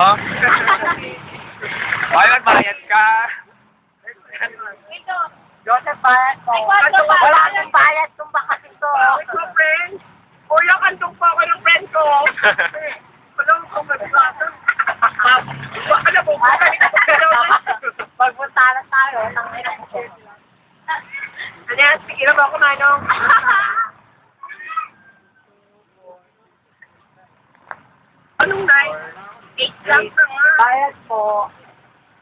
Oh? Bayad, bayad ka. Ito. Joseph Bayad po. Wala akong bayad kung baka ito. Ito, friend. Kuya, kantong pa ako ng friend ko. Walang kumagpasa. Baka na po. Pagpunta na tayo, tangina ko. Ano yan? Sige na ba ako, Manong? Anong 9? 8 lang sa nga. Bayad po.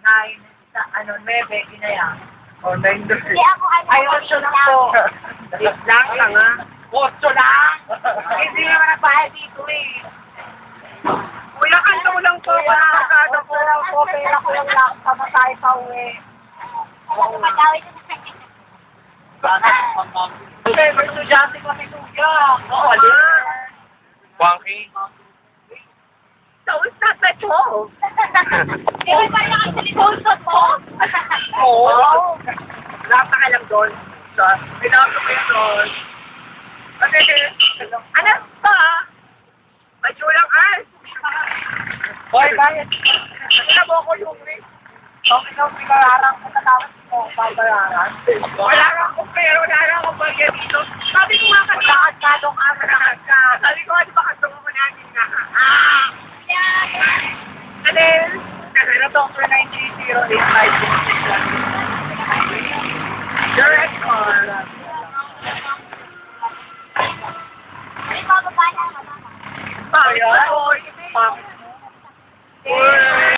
9 sa 9 inaya. Oh, 9 doon. Hindi ako Ay, 8 lang po. 8 lang sa nga. 8 lang? Hindi naman nagbayad dito eh. Kuya, kanta mo lang po. Wala Ano po lang po, pera ko lang lang. Kamatay pa uwi. Kasi may estudyante kami kuya. Oo, Wonky. So it's not my fault. Di ba parang actually consult mo? Oo. Wala pa ka lang doon. May dapat ko yun doon. Kasi, ano pa? Majulang as. Hoy, bayad. Ano mo ko yung rin? Okay na, pinalarang ko tatawag mo. Babayaran. Wala nga akong pera, wala nga akong bagay dito. Sabi ko nga kanina. Nakagkadong ka, nakagka. Sabi ko, ano ba katong mo natin nga? Ah! Ano yun? Pero Dr. 93085.